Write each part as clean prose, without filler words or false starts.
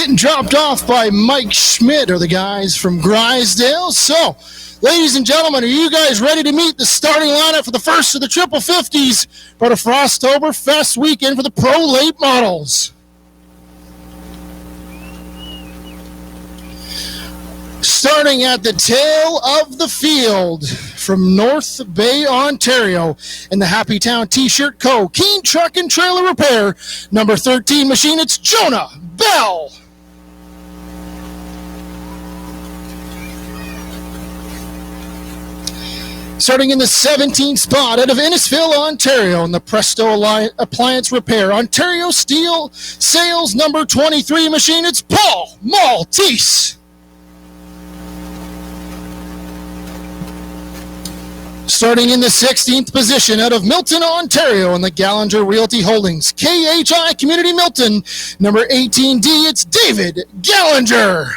getting dropped off by Mike Schmidt or the guys from Grisdale. So, ladies and gentlemen, are you guys ready to meet the starting lineup for the first of the triple 50s for the Frostoberfest weekend for the Pro Late Models? Starting at the tail of the field from North Bay, Ontario, in the Happy Town T-Shirt Co. Keene Truck and Trailer Repair, number 13 machine, it's Jonah Bell. Starting in the 17th spot out of Innisfil, Ontario, in the Presto Appliance Repair, Ontario Steel Sales, number 23 machine, it's Paul Maltese. Starting in the 16th position out of Milton, Ontario, in the Gallinger Realty Holdings, KHI Community Milton, number 18D, it's David Gallinger.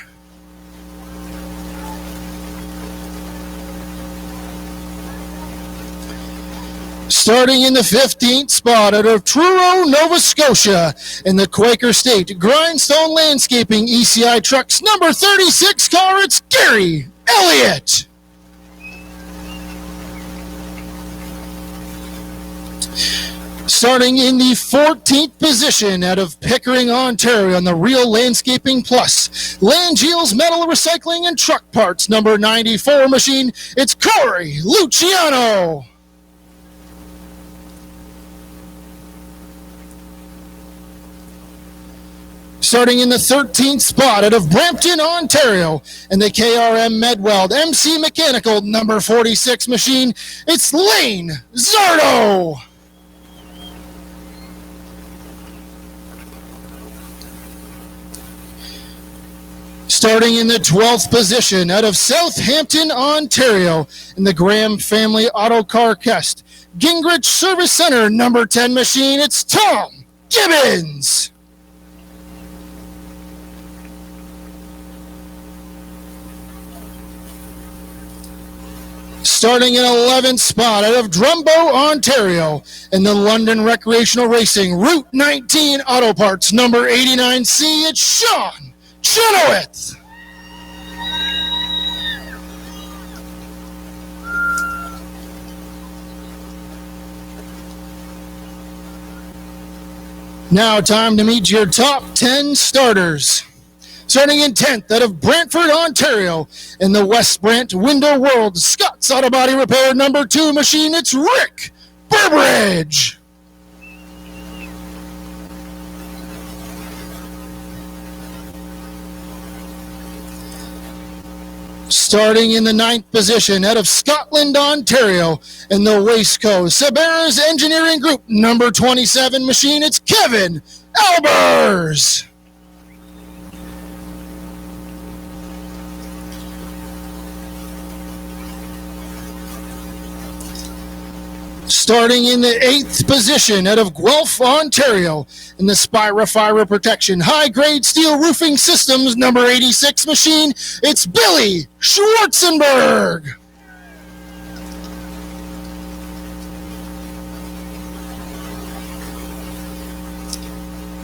Starting in the 15th spot out of Truro, Nova Scotia, in the Quaker State Grindstone Landscaping ECI Trucks, number 36 car, it's Gary Elliott. Starting in the 14th position out of Pickering, Ontario, on the Real Landscaping Plus, Langeel's Metal Recycling and Truck Parts, number 94 machine, it's Corey Luciano. Starting in the 13th spot out of Brampton, Ontario, and the KRM Medweld MC Mechanical, number 46 machine, it's Lane Zardo. Starting in the 12th position out of Southampton, Ontario, in the Graham Family Auto Car Cast, Gingrich Service Center, number 10 machine, it's Tom Gibbons. Starting in 11th spot out of Drumbo, Ontario, in the London Recreational Racing Route 19 Auto Parts, number 89C, it's Sean Chenoweth. Now time to meet your top 10 starters. Starting in 10th out of Brantford, Ontario, in the West Brant Window World Scott's Auto Body Repair, number 2 machine, it's Rick Burbridge. Starting in the 9th position out of Scotland, Ontario, in the Waistco Sabera's Engineering Group, number 27 machine, it's Kevin Albers. Starting in the 8th position out of Guelph, Ontario, in the Spira Fire Protection High-Grade Steel Roofing Systems, number 86 machine, it's Billy Schwarzenberg.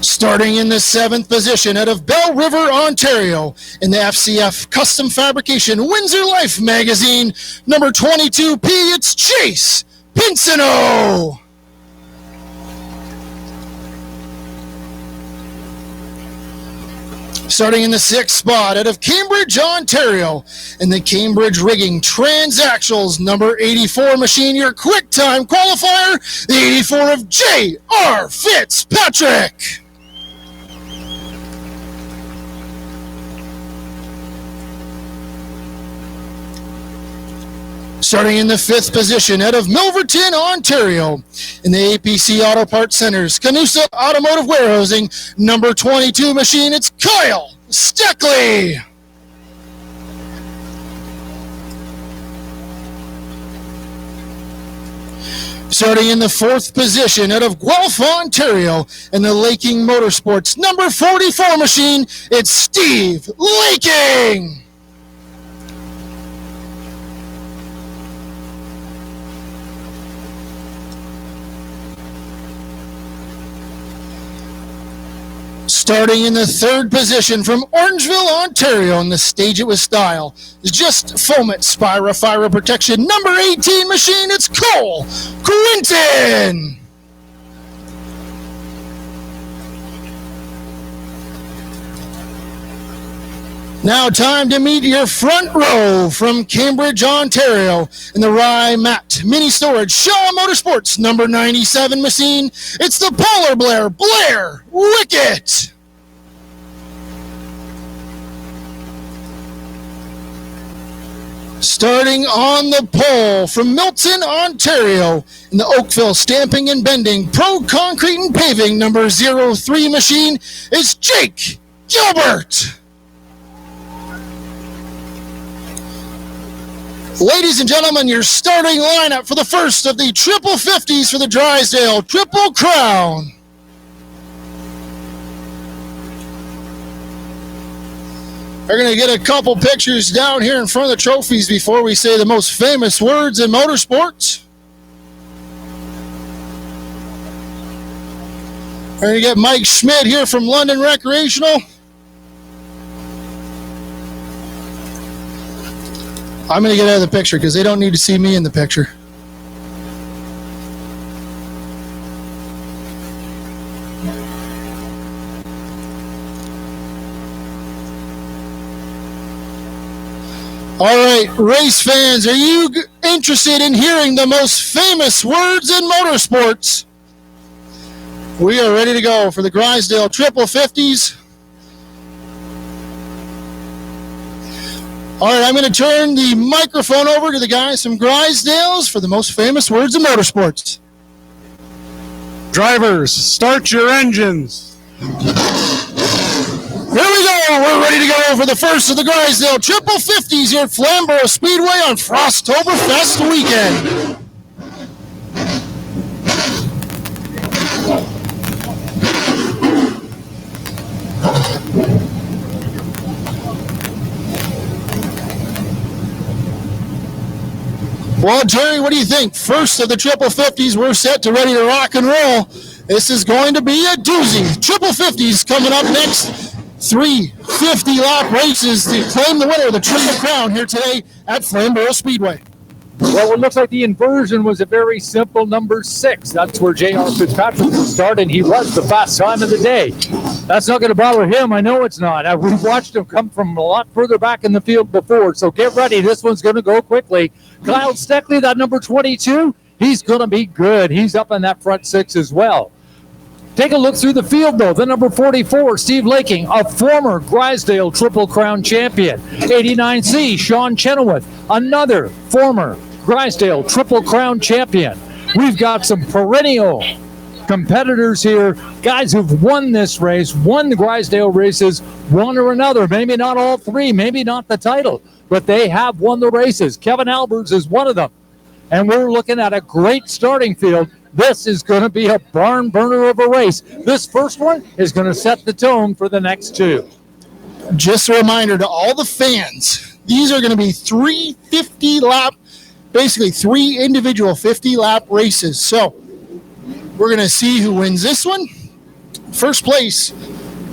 Starting in the 7th position out of Bell River, Ontario, in the FCF Custom Fabrication Windsor Life Magazine, number 22P, it's Chase Pinsonneault. Starting in the 6th spot out of Cambridge, Ontario, in the Cambridge Rigging Transaxles, number 84 machine, your quick time qualifier, the 84 of JR Fitzpatrick. Starting in the 5th position out of Milverton, Ontario, in the APC Auto Parts Centers, Canusa Automotive Warehousing, number 22 machine, it's Kyle Steckly. Starting in the 4th position out of Guelph, Ontario, in the Laking Motorsports, number 44 machine, it's Steve Laking. Starting in the third position from Orangeville, Ontario, on the stage it with style, is just Foam It Spira Fire Protection number 18 machine. It's Cole Quinton. Now time to meet your front row from Cambridge, Ontario, in the Rye Matte Mini Storage Shaw Motorsports number 97 machine. It's the Polar Blair Wickett. Starting on the pole from Milton, Ontario, in the Oakville Stamping and Bending Pro Concrete and Paving number 03 machine, is Jake Gilbert. Ladies and gentlemen, your starting lineup for the first of the triple 50s for the Grisdale Triple Crown. We're going to get a couple pictures down here in front of the trophies before we say the most famous words in motorsports. We're going to get Mike Schmidt here from London Recreational. I'm going to get out of the picture because they don't need to see me in the picture. All right, race fans, are you interested in hearing the most famous words in motorsports? We are ready to go for the Grisdale Triple 50s. All right, I'm going to turn the microphone over to the guys from Grisdale's for the most famous words in motorsports. Drivers, start your engines. Here we go. We're ready to go for the first of the Grisdale Triple 50s here at Flamboro Speedway on Frostoberfest weekend. Well, Jerry, what do you think? First of the Triple 50s, we're set to ready to rock and roll. This is going to be a doozy. Triple 50s coming up next. 3 50-lap races to claim the winner of the Triple Crown here today at Flamboro Speedway. Well, it looks like the inversion was a very simple number 6. That's where JR Fitzpatrick will start, and he was the fast time of the day. That's not going to bother him. I know it's not. We've watched him come from a lot further back in the field before, so get ready. This one's going to go quickly. Kyle Steckly, that number 22, he's going to be good. He's up in that front 6 as well. Take a look through the field, though. The number 44, Steve Laking, a former Grisdale Triple Crown champion. 89C, Sean Chenoweth, another former Grisdale Triple Crown champion. We've got some perennial competitors here, guys who've won this race, won the Grisdale races, one or another, maybe not all 3, maybe not the title, but they have won the races. Kevin Alberts is one of them. And we're looking at a great starting field. This is going to be a barn burner of a race. This first one is going to set the tone for the next 2. Just a reminder to all the fans, these are going to be 3 50-lap, basically 3 individual 50-lap races. So we're going to see who wins this one. First place,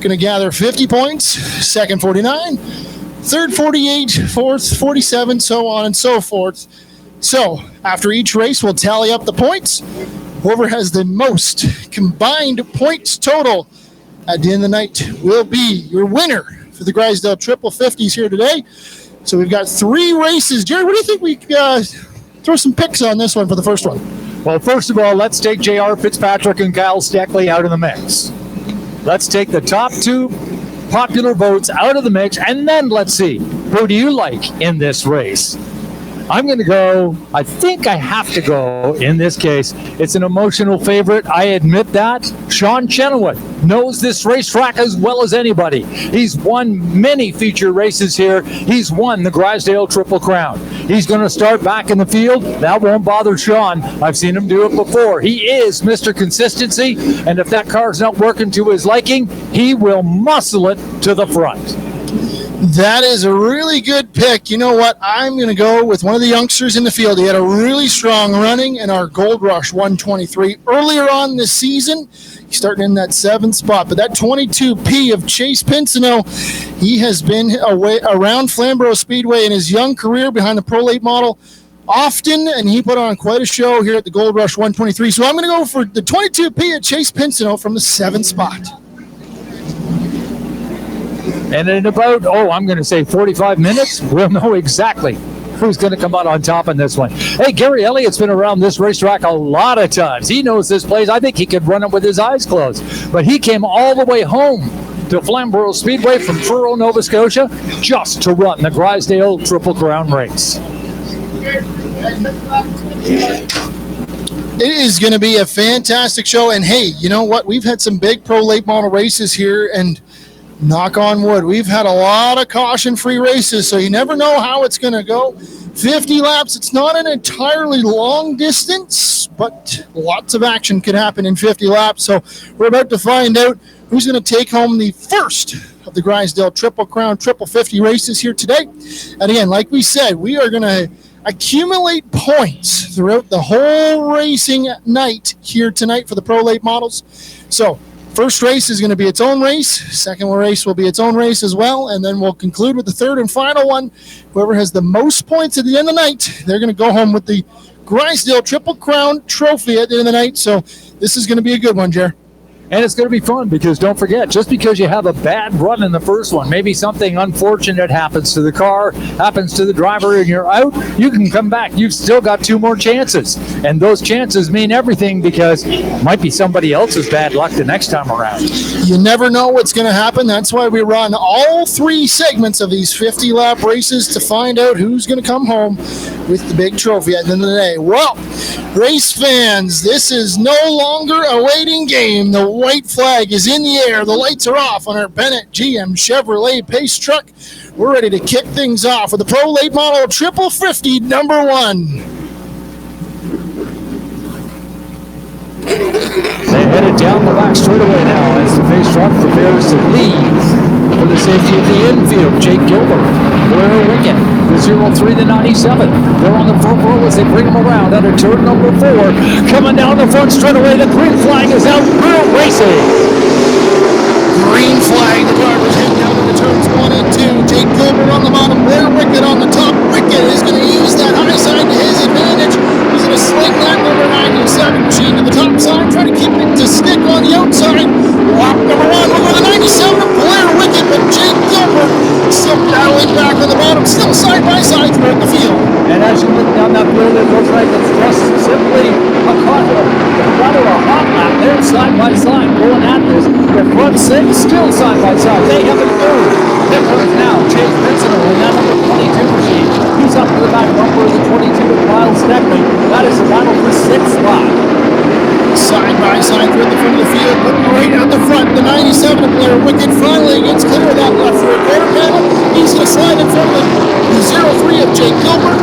going to gather 50 points. Second, 49. Third, 48. Fourth, 47, so on and so forth. So after each race, we'll tally up the points. Whoever has the most combined points total at the end of the night will be your winner for the Grisdale Triple 50s here today. So we've got 3 races. Jerry, what do you think we throw some picks on this one for the first one? Well, first of all, let's take JR Fitzpatrick and Kyle Steckly out of the mix. Let's take the top 2 popular votes out of the mix, and then let's see, who do you like in this race? I'm going to go, I think I have to go in this case. It's an emotional favorite. I admit that. Sean Chenoweth knows this racetrack as well as anybody. He's won many feature races here. He's won the Grisdale Triple Crown. He's going to start back in the field. That won't bother Sean. I've seen him do it before. He is Mr. Consistency, and if that car's not working to his liking, he will muscle it to the front. That is a really good pick. You know what? I'm going to go with one of the youngsters in the field. He had a really strong running in our Gold Rush 123 earlier on this season. He's starting in that 7th spot. But that 22P of Chase Pinsonneault, he has been around Flamboro Speedway in his young career behind the Pro Late model often, and he put on quite a show here at the Gold Rush 123. So I'm going to go for the 22P of Chase Pinsonneault from the 7th spot. And in about, I'm going to say 45 minutes, we'll know exactly who's going to come out on top in this one. Hey, Gary Elliott's been around this racetrack a lot of times. He knows this place. I think he could run it with his eyes closed. But he came all the way home to Flamboro Speedway from Truro, Nova Scotia, just to run the Grisdale Triple Crown race. It is going to be a fantastic show. And hey, you know what? We've had some big Pro Late model races here, and knock on wood, we've had a lot of caution-free races, so you never know how it's going to go. 50 laps, it's not an entirely long distance, but lots of action could happen in 50 laps. So we're about to find out who's going to take home the first of the Grisdale Triple Crown Triple 50 races here today. And again, like we said, we are going to accumulate points throughout the whole racing night here tonight for the Pro Late models. So first race is going to be its own race. Second race will be its own race as well. And then we'll conclude with the third and final one. Whoever has the most points at the end of the night, they're going to go home with the Grisdale Triple Crown Trophy at the end of the night. So this is going to be a good one, Jer. And it's going to be fun because don't forget, just because you have a bad run in the first one, maybe something unfortunate happens to the car, happens to the driver, and you're out, you can come back. You've still got 2 more chances. And those chances mean everything because it might be somebody else's bad luck the next time around. You never know what's going to happen. That's why we run all 3 segments of these 50-lap races to find out who's going to come home with the big trophy at the end of the day. Well, race fans, this is no longer a waiting game. The white flag is in the air. The lights are off on our Bennett GM Chevrolet Pace truck. We're ready to kick things off with the Pro Late Model Triple 50 number 1. They headed down the back straightaway now as the Pace truck prepares to leave. For the safety of the infield, Jake Gilbert, Blair Wickett, the 03 to 97. They're on the front row as they bring them around out of turn number 4. Coming down the front straightaway, the green flag is out. Real racing. Green flag, the driver's heading down into turns 1 and 2. Jake Gilbert on the bottom, Blair Wickett on the top. Wickett is going to use that high side to his advantage. He's going to sling that number 97 machine to the top side, try to keep it to stick on the outside. Lap number 1 over the 97 of Blair Wickett, but Jake Gilbert still battling back on the bottom, still side by side throughout the field. And as you look down that field, it looks like it's just simply a rather a hot lap there, side by side, going at this. The front 6 still side by side. They haven't moved. There comes now Chase Pinsonneault in that number 22 machine. He's up to the back bumper of the 22 of Kyle Steckly. That is the battle for 6th spot. Side by side through the front of the field, but right out the front, the 97 of Blair Wickett finally gets clear of that left rear quarter panel. He's going to slide in front of the 03 of Jake Gilbert.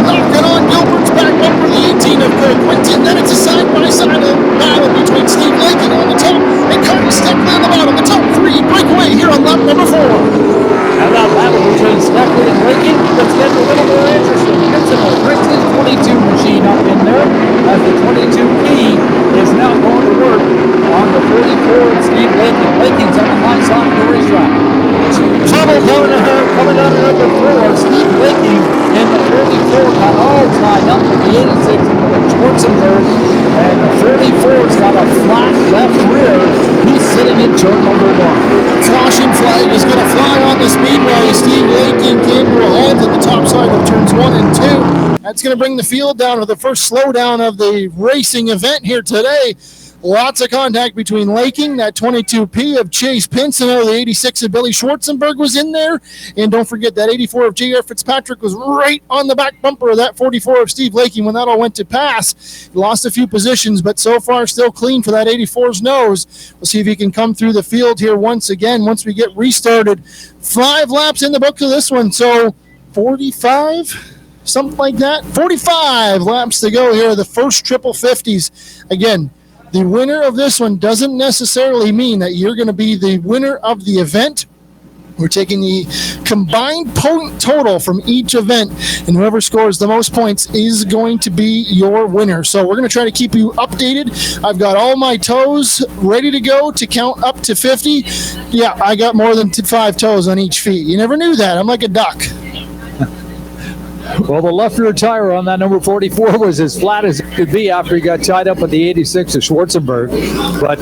Knocking on Gilbert's back bumper, the 18 of Cole Quinton. Then it's a side by side battle between Steve Laking on the top and Kyle Steckly on the bottom. The top 3 break away here on lap number 4. And that battle between Steckly and Laking, let's get a little more interesting. Pinsonneault brings his 22 machine up in there as the 22P is now going to work on the 44 of Steve Laking. Laking's on the high side of the racetrack. Trouble coming down to number 4. Steve Laking and the 44 got all tied up with the 86 of Schwarzenberg. And the 44's got a flat left rear. He's sitting in turn number 1. Caution flag is going to fly on the speedway. Steve Laking came to a halt at the top side of turns 1 and 2. That's going to bring the field down to the first slowdown of the racing event here today. Lots of contact between Laking, that 22P of Chase Pinsonneault, the 86 of Billy Schwarzenberg was in there. And don't forget that 84 of JR Fitzpatrick was right on the back bumper of that 44 of Steve Laking when that all went to pass. He lost a few positions, but so far still clean for that 84's nose. We'll see if he can come through the field here once again once we get restarted. 5 laps in the book of this one, so 45? Something like that. 45 laps to go here, the first triple 50s. Again, the winner of this one doesn't necessarily mean that you're going to be the winner of the event. We're taking the combined point total from each event, and whoever scores the most points is going to be your winner. So we're going to try to keep you updated. I've got all my toes ready to go to count up to 50. Yeah, I got more than 5 toes on each feet. You never knew that. I'm like a duck. Well, the left rear tire on that number 44 was as flat as it could be after he got tied up with the 86 of Schwarzenberg. But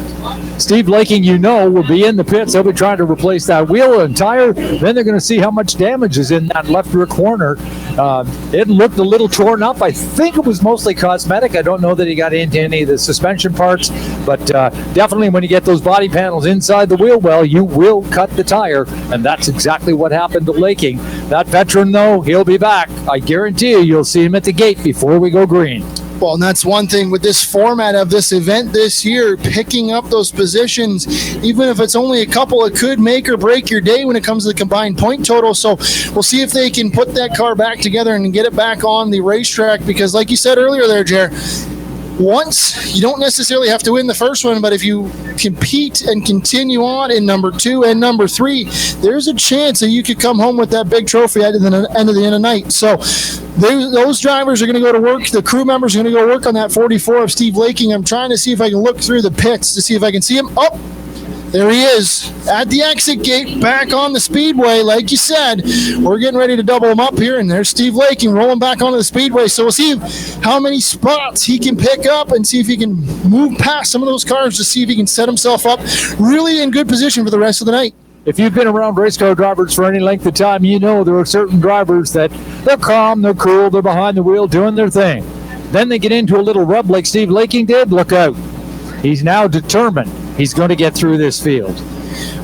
Steve Laking, will be in the pits. They'll be trying to replace that wheel and tire. Then they're going to see how much damage is in that left rear corner. It looked a little torn up. I think it was mostly cosmetic. I don't know that he got into any of the suspension parts, but definitely when you get those body panels inside the wheel well, you will cut the tire, and that's exactly what happened to Laking. That veteran, though, he'll be back. I guarantee you'll see him at the gate before we go green. Well, and that's one thing with this format of this event this year, picking up those positions, even if it's only a couple, it could make or break your day when it comes to the combined point total. So we'll see if they can put that car back together and get it back on the racetrack, because like you said earlier there, Jer, once you don't necessarily have to win the first one, but if you compete and continue on in number 2 and number 3, there's a chance that you could come home with that big trophy at the end of the night. So those drivers are going to go to work. The crew members are going to go work on that 44 of Steve Laking. I'm trying to see if I can look through the pits to see if I can see him. Oh, there he is at the exit gate, back on the speedway. Like you said, we're getting ready to double him up here, and there's Steve Laking rolling back onto the speedway. So we'll see how many spots he can pick up and see if he can move past some of those cars to see if he can set himself up really in good position for the rest of the night. If you've been around race car drivers for any length of time, there are certain drivers that they're calm, they're cool, they're behind the wheel doing their thing. Then they get into a little rub like Steve Laking did. Look out. He's now determined he's going to get through this field.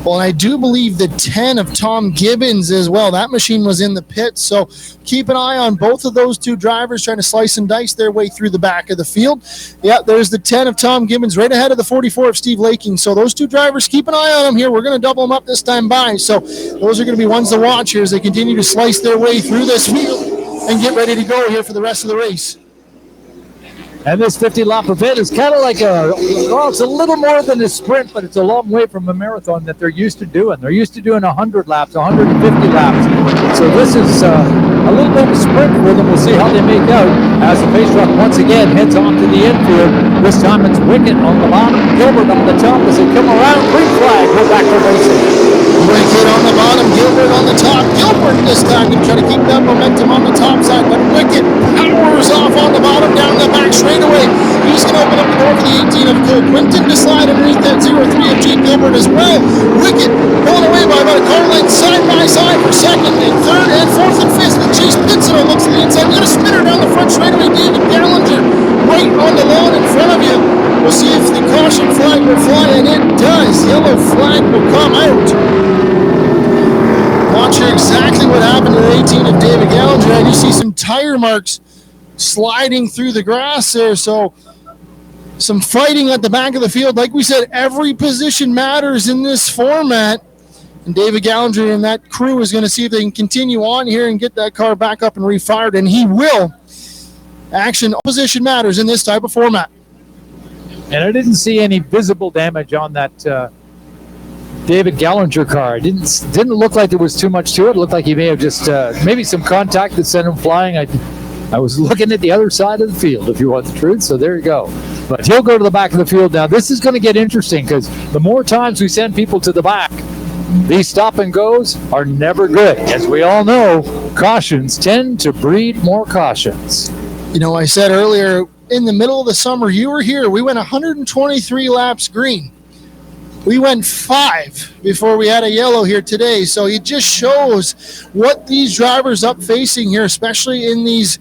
Well, and I do believe the 10 of Tom Gibbons as well. That machine was in the pits, so keep an eye on both of those two drivers trying to slice and dice their way through the back of the field. Yeah, there's the 10 of Tom Gibbons right ahead of the 44 of Steve Laking. So those two drivers, keep an eye on them here. We're going to double them up this time by. So those are going to be ones to watch here as they continue to slice their way through this field and get ready to go here for the rest of the race. And this 50-lap event is kind of like it's a little more than a sprint, but it's a long way from a marathon that they're used to doing. They're used to doing 100 laps, 150 laps. So this is a little bit of a sprint for them. We'll see how they make out as the pace truck once again heads on to the infield. This time it's Wickett on the bottom, Gilbert on the top as they come around. Green flag, go back to racing. Wickett on the bottom, Gilbert on the top. Gilbert this time can try to keep that momentum on the top side, but Wickett powers off on the bottom, down the back straightaway. He's going to open up the door for the 18 of Cole Quinton to slide underneath that 03 of Gene Gilbert as well. Wickett pulling away by about a car length side by side for second and third and fourth and fifth. And Chase Pinsonneault looks to the inside. We're going to spin her down the front straightaway. David Gallinger right on the lawn in front of you. We'll see if the caution flag will fly, and it does. Yellow flag will come out. Not sure exactly what happened to the 18 of David Gallinger. I do see some tire marks sliding through the grass there, so some fighting at the back of the field. Like we said, every position matters in this format, and David Gallinger and that crew is going to see if they can continue on here and get that car back up and refired, and he will. Action, position matters in this type of format. And I didn't see any visible damage on that David Gallinger car. It didn't look like there was too much to it. It looked like he may have just maybe some contact that sent him flying. I was looking at the other side of the field, if you want the truth, so there you go. But he'll go to the back of the field now. This is going to get interesting because the more times we send people to the back, these stop and goes are never good. As we all know, cautions tend to breed more cautions. I said earlier, in the middle of the summer, you were here. We went 123 laps green. We went 5 before we had a yellow here today. So it just shows what these drivers up facing here, especially in these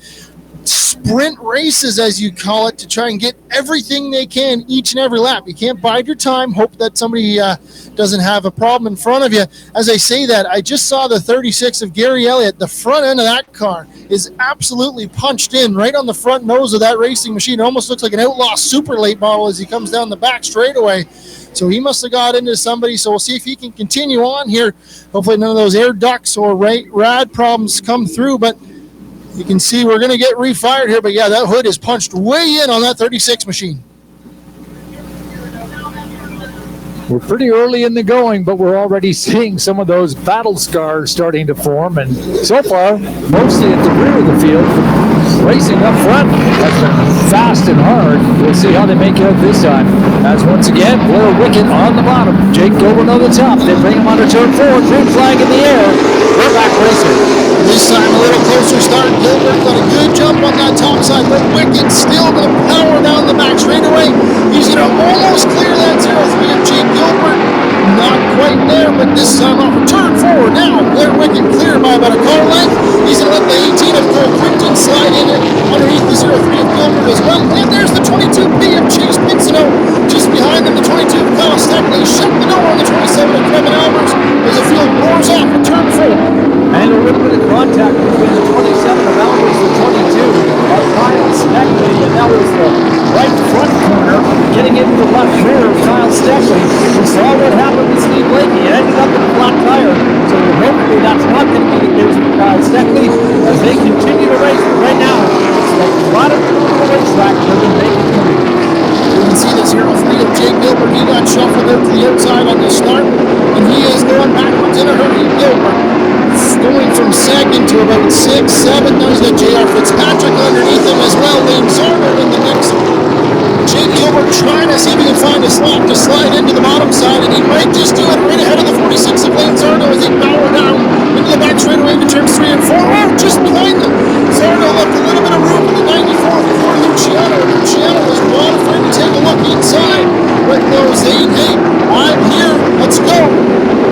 sprint races, as you call it, to try and get everything they can each and every lap. You can't bide your time, hope that somebody doesn't have a problem in front of you. As I say that, I just saw the 36 of Gary Elliott. The front end of that car is absolutely punched in right on the front nose of that racing machine. It almost looks like an Outlaw Super Late model as he comes down the back straightaway. So he must have got into somebody. So we'll see if he can continue on here. Hopefully none of those air ducts or rad problems come through. But you can see we're going to get refired here. But, yeah, that hood is punched way in on that 36 machine. We're pretty early in the going, but we're already seeing some of those battle scars starting to form. And so far, mostly at the rear of the field, racing up front has been fast and hard. We'll see how they make it out this time. As once again, Blair Wickett on the bottom, Jake Gilbert on the top. They bring him onto turn 4, green flag in the air. We're back racing. This time a little closer start. Gilbert got a good jump on that top side, but Wickett still going to power down the back straightaway. He's going to almost clear that 0-3 of Jake Gilbert. Not quite there, but this time off of turn 4. Now, Blair Wickett clear by about a car length. He's going to let the 18 of Cole Quinton slide in underneath the 0-3 of Gilbert as well. And there's the 22P of Chase Pinsonneault. Just behind them, the 22 of Kyle Steckly. Shut the door on the 27 of Kevin Albers as the field roars off at turn 4. And a little bit of contact between the 27 of Albers and the 22 of Kyle Steckly. And that was the right front corner getting into the left rear of Kyle Steckly. We saw what happened with Steve Blakey. It ended up in a flat tire. So hopefully that's not going to be the case with Kyle Steckly as they continue to race. But right now, it's the bottom of the racetrack where they're making the lead. You can see the 0-3 of Jake Gilbert. He got shuffled out to the outside on the start, and he is going backwards in a hurry. Gilbert going from second to about 6, 7. Now he's got JR Fitzpatrick underneath him as well. Lane Zarner in the mix. Jake Gilbert trying to see if he can find a slot to slide into the bottom side, and he might just do it right ahead of the 46 of Lane Zarno as they power down into the back straightaway into turns 3 and 4. Oh, just behind them. Zarno left a little bit of room in the 94 before Luciano. Luciano was not afraid to take a look inside. Right now, saying, hey, I'm here. Let's go.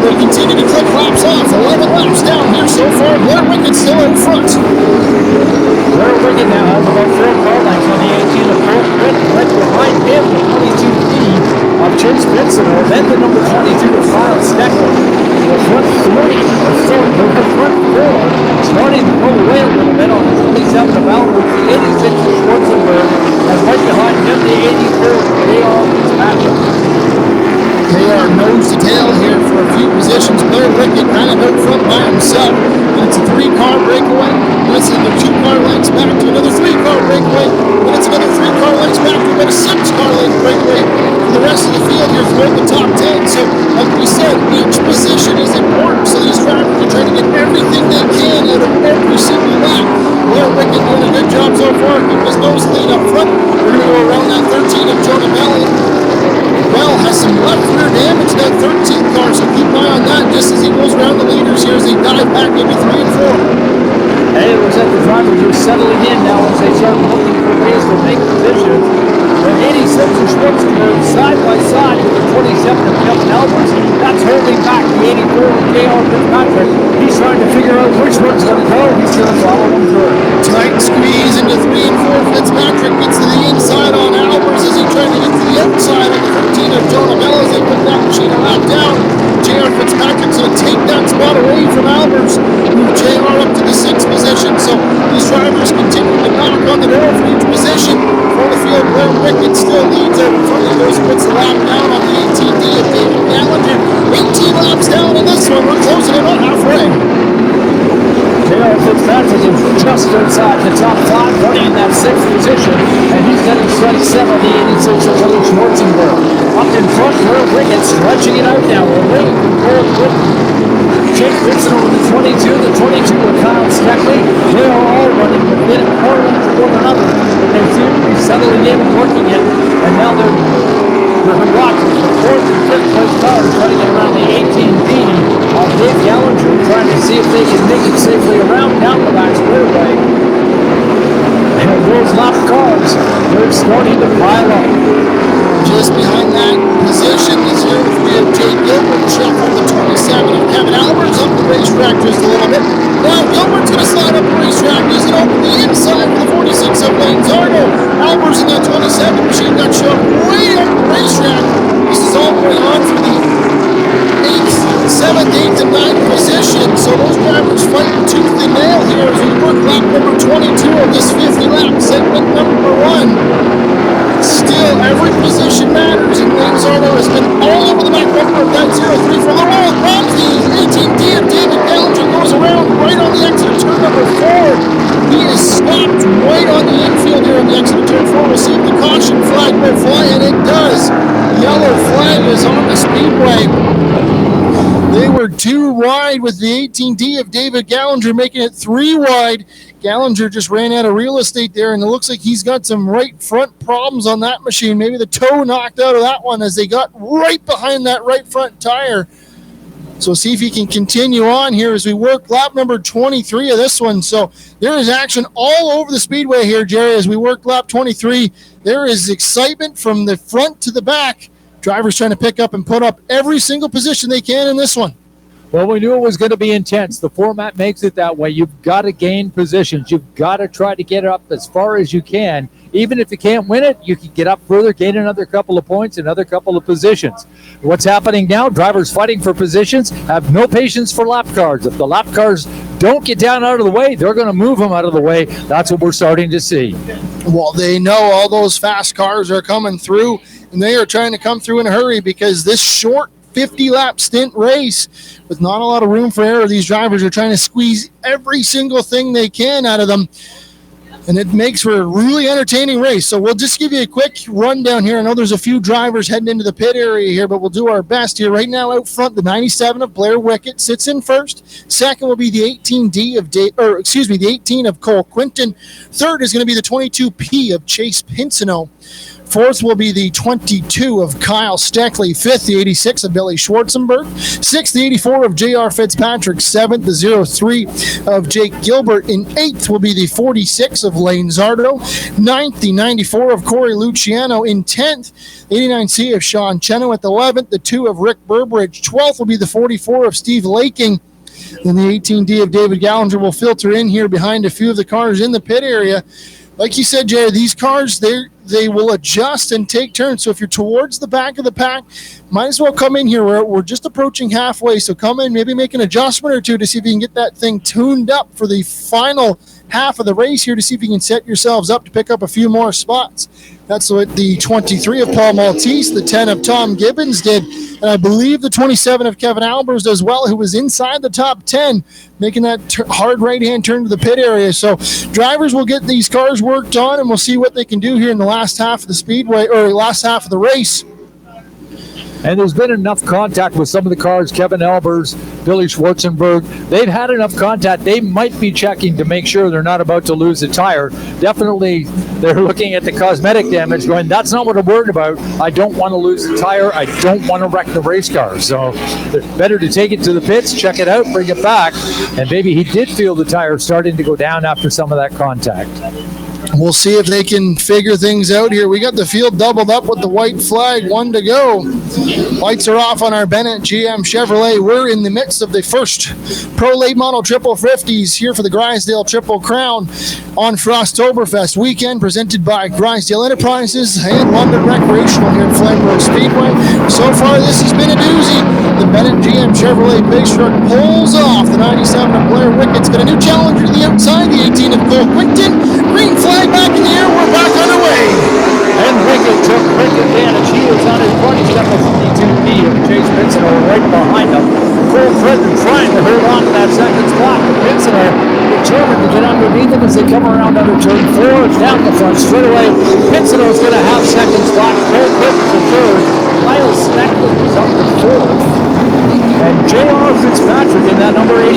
They continue to clip laps off. 11 laps down here so far. Blair Wickett still in front. Blair Wickett now has about 4 car lengths on the 18 of Cole Quinton. Right behind him, the 22P of Chase Pinsonneault. Then the number 22 of Kyle Steckly. The front 3, the front 4, starting to pull away a little bit on the 27 of Albert, the 86 of Schwarzenberg, and right behind him, the 84 of JR Fitzpatrick. They are nose to tail here for a few positions. Blair Wickett kind of out front by himself. And it's a 3-car breakaway. And it's another 2-car lengths back to another 3-car breakaway. And it's another 3-car lengths back to about a 6-car length breakaway for the rest of the field here throughout the top 10. So, like we said, each position is important. So these drivers are trying to get everything they can out of every single lap. Blair Wickett doing a good job so far. Keep his nose clean up front. We're going to go around that 13 of Jonah Belli. Bell has some left rear damage to that 13th car, so keep an eye on that just as he goes around the leaders here as they dive back into 3 and 4. And it was at the drivers who are settling in now as they start looking for ways to make positions. The 86 of Schwarzenberg side by side with the 27 of Kevin Albers. That's holding back the 84 of JR Fitzpatrick. He's trying to figure out which one's going to go. He's going to follow him through. Tight squeeze into 3 and 4. Fitzpatrick gets to the inside on Albers as he tries to get to the outside on the 13 of Jonah Bell as they put that machine a lap down. JR Fitzpatrick's going to take that spot away from Albers. Move JR up to the 6th position. So these drivers continue to knock on the door for each position. For the field, Blair Wickett still leads out in front of those, puts the lap down on the 18D of David Gallagher. 18 laps down in this one. We're closing it on halfway. JR Fitzpatrick is just outside the top 5, running in that 6th position, and he's getting strike 7 on the 86 of Willie Schwarzenberg. Up in front, Blair Wickett stretching it out now. Away from Cole Quinton. Chase Pinsonneault with the 22 of Kyle Steckly. They are all running within a car length of one another, but they seem to be settling in and working it, and now they're watching the 4th and 5th place cars running it around the 18B of Dave Gallagher, trying to see if they can make it safely around down the back straightaway. And those lap cars, they're starting to pile up. Just behind that position is 0-3 of Jake Gilbert, shuffled the 27 of Kevin Albers up the racetrack just a little bit. Now Gilbert's going to slide up the racetrack. He's going to open the inside for the 46 of Lane Zarno. Albers in that 27 machine got shoved way up the racetrack. This is all going on for the 8th, 7th, 8th, and 9th position. So those drivers fighting tooth and nail here as we work lap number 22 of this 50 lap segment number 1. Still, every position matters, and Lane Zarno has been all over the back bumper of that 0-3 for a little while. Bombs the 18D of David Gallagher, goes around right on the exit of turn number 4. He is stopped right on the infield here on the exit of turn 4. We'll see if the caution flag will fly, and it does. Yellow flag is on the speed 2 wide with the 18D of David Gallinger, making it 3 wide. Gallinger just ran out of real estate there, and it looks like he's got some right front problems on that machine. Maybe the toe knocked out of that one as they got right behind that right front tire. So see if he can continue on here as we work lap number 23 of this one. So there is action all over the speedway here, Jerry, as we work lap 23. There is excitement from the front to the back. Drivers trying to pick up and put up every single position they can in this one. Well, we knew it was going to be intense. The format makes it that way. You've got to gain positions. You've got to try to get up as far as you can. Even if you can't win it, you can get up further, gain another couple of points, another couple of positions. What's happening now? Drivers fighting for positions have no patience for lap cars. If the lap cars don't get down out of the way, they're going to move them out of the way. That's what we're starting to see. Well, they know all those fast cars are coming through, and they are trying to come through in a hurry because this short 50-lap stint race with not a lot of room for error, these drivers are trying to squeeze every single thing they can out of them, and it makes for a really entertaining race. So we'll just give you a quick rundown here. I know there's a few drivers heading into the pit area here, but we'll do our best here. Right now out front, the 97 of Blair Wickett sits in first. Second will be the 18D of the 18 of Cole Quinton. Third is going to be the 22P of Chase Pinsonneault. Fourth will be the 22 of Kyle Steckly. Fifth, the 86 of Billy Schwartzenberg. Sixth, the 84 of JR Fitzpatrick. Seventh, the 03 of Jake Gilbert. In eighth will be the 46 of Lane Zardo. Ninth, the 94 of Corey Luciano. In 10th, 89C of Sean Cheno. At the 11th, the 2 of Rick Burbridge. 12th will be the 44 of Steve Laking. Then the 18D of David Gallinger will filter in here behind a few of the cars in the pit area. Like you said, Jerry, these cars, they will adjust and take turns. So if you're towards the back of the pack, might as well come in here. We're just approaching halfway, so come in, maybe make an adjustment or two to see if you can get that thing tuned up for the final half of the race here to see if you can set yourselves up to pick up a few more spots. That's what the 23 of Paul Maltese, the 10 of Tom Gibbons did, and I believe the 27 of Kevin Albers as well, who was inside the top 10, making that hard right-hand turn to the pit area. So drivers will get these cars worked on, and we'll see what they can do here in the last half of the speedway, or last half of the race. And there's been enough contact with some of the cars, Kevin Albers, Billy Schwartzenberg. They've had enough contact. They might be checking to make sure they're not about to lose a tire. Definitely, they're looking at the cosmetic damage going, that's not what I'm worried about. I don't want to lose the tire. I don't want to wreck the race car. So it's better to take it to the pits, check it out, bring it back. And maybe he did feel the tire starting to go down after some of that contact. We'll see if they can figure things out here. We got the field doubled up with the white flag, 1 to go. Lights are off on our Bennett GM Chevrolet. We're in the midst of the first Pro Late Model Triple 50s here for the Grisdale Triple Crown on Frostoberfest weekend, presented by Grisdale Enterprises and London Recreational here at Flamboro Speedway. So far, this has been a doozy. The Bennett GM Chevrolet base truck pulls off. The 97 of Blair Wickett's got a new challenger to the outside. The 18 of Cole Quinton. Green flag back in the air. We're back underway. And Wickett took quick advantage. He was on his front. He's got the 52B of Chase Pinsonneault right behind him. Cole Quinton trying to hold on to that second spot. Pinsonneault determined to get underneath him as they come around under turn 4. Down the front straightaway. Pinsonneault's going to have second spot. Cole Quinton for third. Kyle Steckly is up to fourth. And JR Fitzpatrick in that number 84.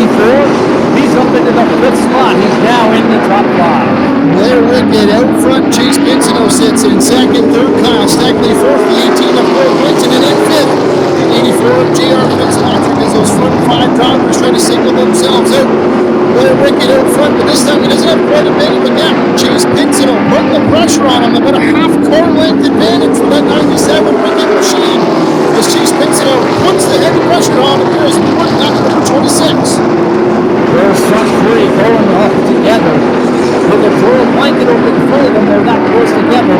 He's up into the fifth spot. He's now in the top 5. Blair Wickett out front. Chase Pinsonneault sits in second. Third, Kyle Steckly. Fourth, the 18 of Cole Quinton. And in fifth, the 84 of JR Fitzpatrick as those front 5 drivers try to single themselves out. Blair Wickett out front, but this time he doesn't have quite a big of a gap. Chase Pinsonneault putting the pressure on him. About a half car length advantage for that 97 Wickett machine. As Chase Pinsonneault puts the heavy pressure on him here as we work lap number 26. Their front 3 going off together. With the full blanket over in front of them, they're not close together.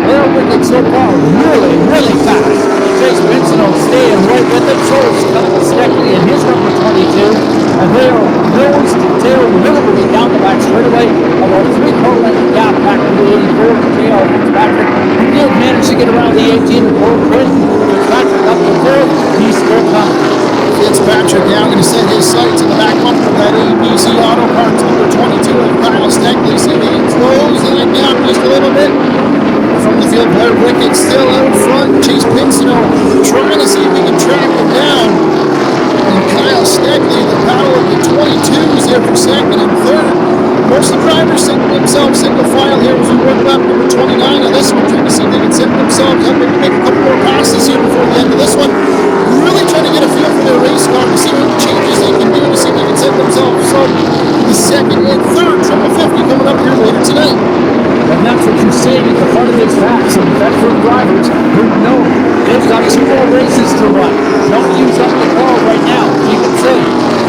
Blair Wickett so far really, really fast. Chase Pinsonneault staying right with him. So is Kyle Steckly in his number 22. And they are nose to tail literally down the back straightaway. About 3-car length gap back to the 84 of JR Fitzpatrick. He did manage to get around the 18 of Cole Quinton. Fitzpatrick up to 4th. He's still coming. Fitzpatrick now going to set his sights in the back bumper of that ABC Auto Parts number 22 of Kyle Steckly. See if he can close that gap just a little bit. From the field, Blair Wickett still out front. Chase Pinsonneault trying to see if he can track him down. And Kyle Kyle Steckly. The battle of the 22s there for second and third. Most of the drivers singing themselves single file here as we work up number 29 on this one, trying to see if they can set themselves up and make a couple more passes here before the end of this one. Really trying to get a feel for their race car to see what changes they can do to see if they can set themselves up the second and third triple 50 coming up here later tonight. And that's what you're seeing at the front of this pack. Some veteran drivers who know they've got 2 more races to run. Don't use up the car right now. You can say,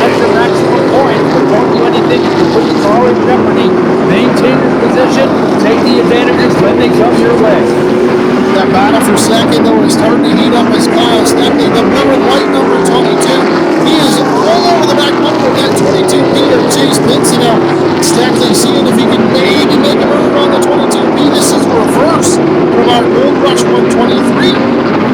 get your maximum points, but don't do anything to put the car in jeopardy. Maintain your position, take the advantages when they come your way. That battle for second, though, is starting to heat up as Kyle Steckly, the blue and white number 22. He is all over the back bumper of that 22B of Chase Pinsonneault. Steckly seeing if he can maybe make a move on the 22B. This is reverse from our Gold Rush 123.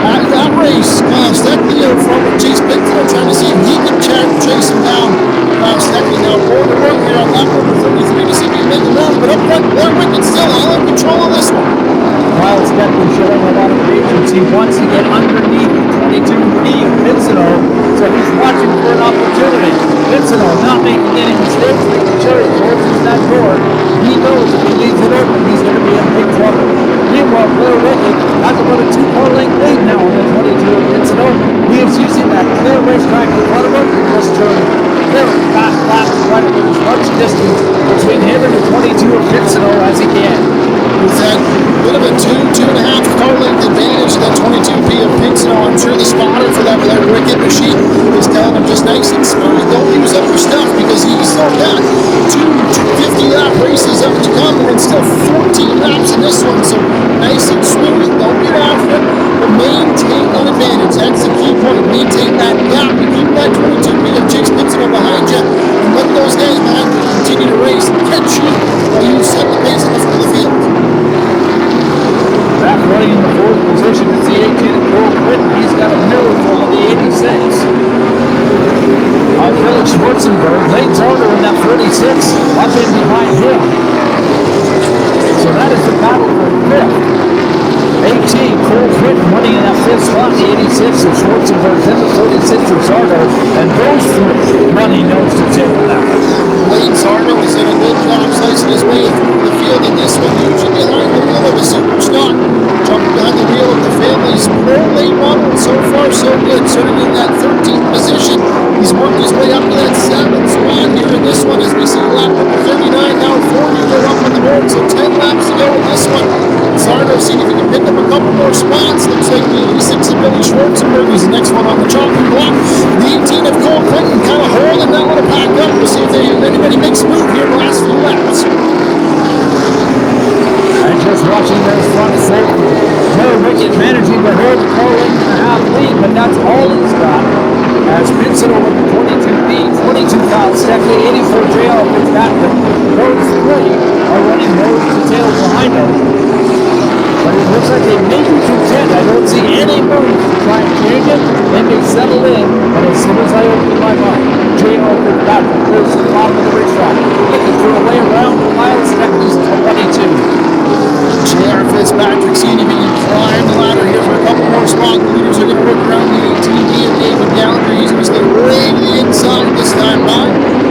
At that race, Kyle Steckly out front with Chase Pinsonneault trying to see if he can chase him down. Kyle Steckly now more to work here on that number 33 to see if he can make a move. But up front, Blair Wickett still all in control of this one. Kyle Steckly showing a lot of patience. He wants to get underneath the 22B of Pinsonneault, so he's watching for an opportunity. Pinsonneault not making any mistakes, making sure he closes that door. He knows if he leaves it open, he's going to be in big trouble. Meanwhile, Blair Wickett has about a 2-car length lead now on the 22 of Pinsonneault. He is using that clear racetrack in front of him to just turn very fast laps to try to get as much distance between him and the 22 of Pinsonneault as he can. With that bit of a 2.5 car length advantage to that 22B of Pinsonneault, I'm sure the spotter for that Blair Wickett machine is telling him just nice and smooth, don't use up your stuff, because he's still got 2 50-lap races up to come and still 14 laps in this one, so nice and smooth, don't get after it, but maintain that advantage. That's the key point. Maintain that gap and keep that 22B of Chase Pinsonneault behind you, and let those guys behind you continue to race and catch you while you set the pace in the front of the field. Back running in the 4th position is the 18 of Cole Quinton. He's got a mirror full of the 86. Felix Schwarzenberg, Lane Turner in that 46, up in behind him. So that is the battle for 5th. 18, Cole Quinton running in that 5th spot, the 86 of Schwarzenberg, then the 46 of Zardo, and those 3 running nose to tail now. Lane Zardo has done a good job slicing his way through the field in this one, usually behind the wheel of a super stock. Jumping behind the wheel of the family's pro late model, so far so good, starting in that 13th position. He's worked his way up to that 7th spot here in this one as we see lap number 39, now 40 go up on the board, so 10 laps to go in this one. Zardo seeing if he can pick up a couple more spots. Looks like the 86 of Billy Schwarzenberg is the next one on the chopping block. The 18 of Cole Quinton kind of holding that one to pack up. We'll see if anybody makes a move here in the last few laps. And just watching those front 4, Blair Wickett managing to hold the car length and a half lead, but that's all he's got. As Pinsonneault with the 22B, 22 Kyle Steckly, 84 JR Fitzpatrick. Those 3 are running nose to tail behind them. But it looks like they may be content. I don't see any moves to try and change it. They may settle in, but as soon as I open my mouth, JR Fitzpatrick goes to the bottom of the racetrack, looking for a way around Kyle Steckly's 22. JR Fitzpatrick seeing if he can climb the ladder here for a couple more spot. The leaders are going to work around the 18B of David Gallagher. He's going to stay way to the inside this time by.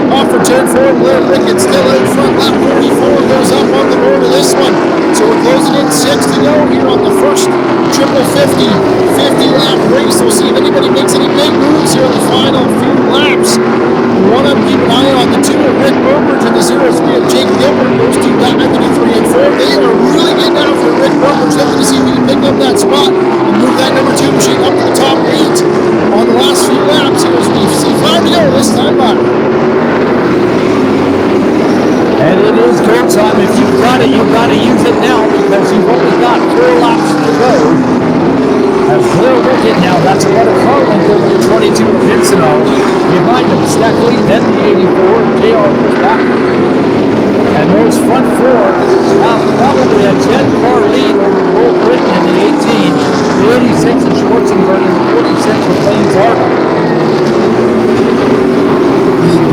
Off for turn 4, Blair Wickett still out front. Lap 44 goes up on the board of this one. So we're closing in 6 to go here on the first triple 50-lap race. We'll see if anybody makes any big moves here in the final few laps. One of them, keep an eye on the 2 of Rick Burbridge and the 0 of Jake Gilbert. Those 2 got into 3 and 4. They are really getting after Rick Burbridge, looking to see if he can pick up that spot and move that number 2 machine up to the top 8 on the last few laps. Here as we see 5 to go this time by. And it is go time. If you've got it, you've got to use it now because you've only got 4 laps to go. As Blair Wickett now, that's about a car length over the 22 of Pinsonneault. Behind him, Steckly, then the 84, JR Fitzpatrick. And those front 4 have probably a 10-car lead over Cole Quinton in the 18, the 86 of Schwarzenberg, and the 46 of Lane Zardo.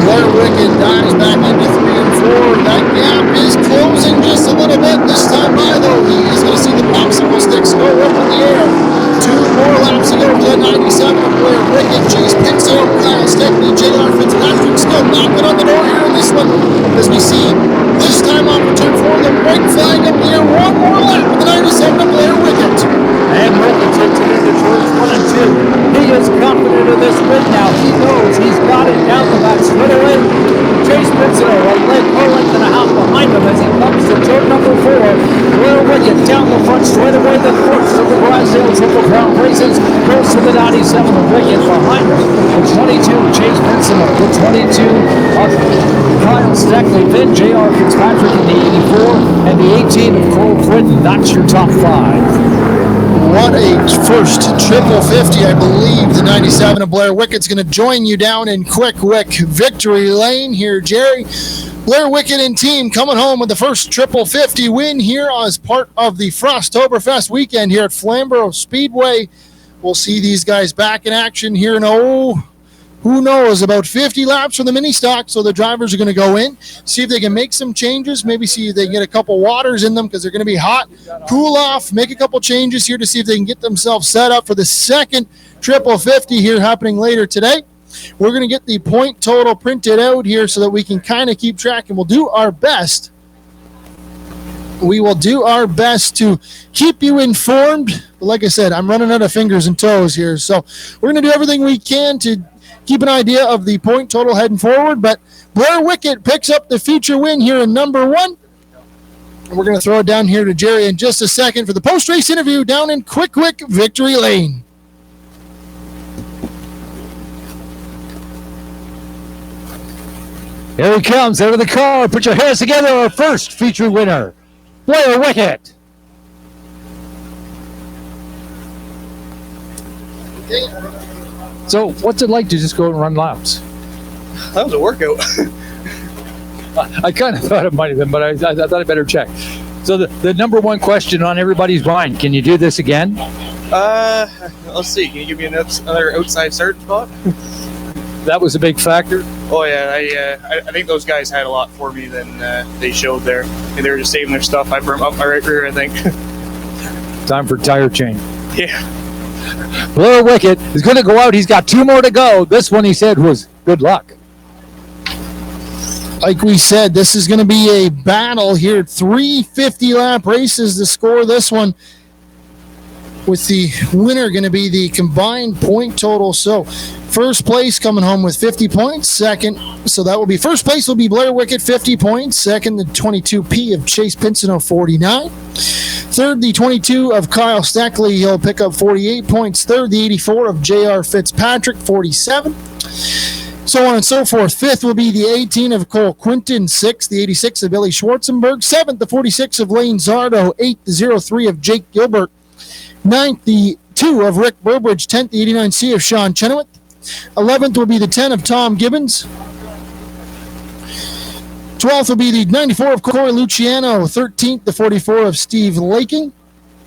Blair Wickett dives back into 3 and 4. That gap is closing just a little bit this time by, though. He's going to see the popsicle sticks go up in the air. 2 more laps to go for the 97 of Blair Wickett. Chase Pinsonneault, Kyle Steckly, JR points right away. The first of the Grisdale Triple Crown races goes to the 97 of Wickett. Behind him, the 22 Chase Pinsonneault, the 22 of Kyle Steckly, then JR Fitzpatrick in the 84, and the 18 of Cole Quinton. That's your top 5. What a first triple 50. I believe the 97 of Blair Wickett's going to join you down in Quick Wick Victory Lane here, Jerry. Blair Wickett and team coming home with the first triple 50 win here as part of the Frostoberfest weekend here at Flamboro Speedway. We'll see these guys back in action here in, who knows, about 50 laps for the mini stock. So the drivers are going to go in, see if they can make some changes, maybe see if they can get a couple waters in them because they're going to be hot, cool off, make a couple changes here to see if they can get themselves set up for the second triple 50 here happening later today. We're going to get the point total printed out here so that we can kind of keep track, and we'll do our best. We will do our best to keep you informed. But like I said, I'm running out of fingers and toes here. So we're going to do everything we can to keep an idea of the point total heading forward. But Blair Wickett picks up the feature win here in number 1. And we're going to throw it down here to Jerry in just a second for the post-race interview down in Quick Victory Lane. Here he comes out of the car. Put your hands together. Our first feature winner, Blair Wickett. So, what's it like to just go and run laps? That was a workout. I kind of thought it might have been, but I thought I'd better check. So, the number one question on everybody's mind: can you do this again? Let's see. Can you give me another outside start spot? That was a big factor. Oh yeah, I think those guys had a lot for me than they showed there. And they were just saving their stuff. I burned up my right rear, I think. Time for tire change. Yeah. Blair Wickett is going to go out. He's got 2 more to go. This one, he said, was good luck. Like we said, this is going to be a battle here. 3 50-lap races to score this one, with the winner going to be the combined point total. So first place coming home with 50 points. Second, so that will be first place will be Blair Wickett, 50 points. Second, the 22P of Chase Pinsonneault, 49. Third, the 22 of Kyle Steckly. He'll pick up 48 points. Third, the 84 of JR Fitzpatrick, 47. So on and so forth. Fifth will be the 18 of Cole Quinton. Sixth, the 86 of Billy Schwartzenberg. Seventh, the 46 of Lane Zardo. Eighth, the 03 of Jake Gilbert. Ninth, the 2 of Rick Burbridge. 10th, the 89C of Sean Chenoweth. 11th will be the 10 of Tom Gibbons. 12th will be the 94 of Corey Luciano. 13th, the 44 of Steve Laking.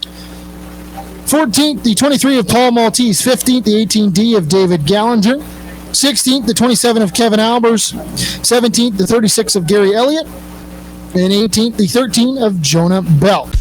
14th, the 23 of Paul Maltese. 15th, the 18D of David Gallinger. 16th, the 27 of Kevin Albers. 17th, the 36 of Gary Elliott. And 18th, the 13 of Jonah Belt.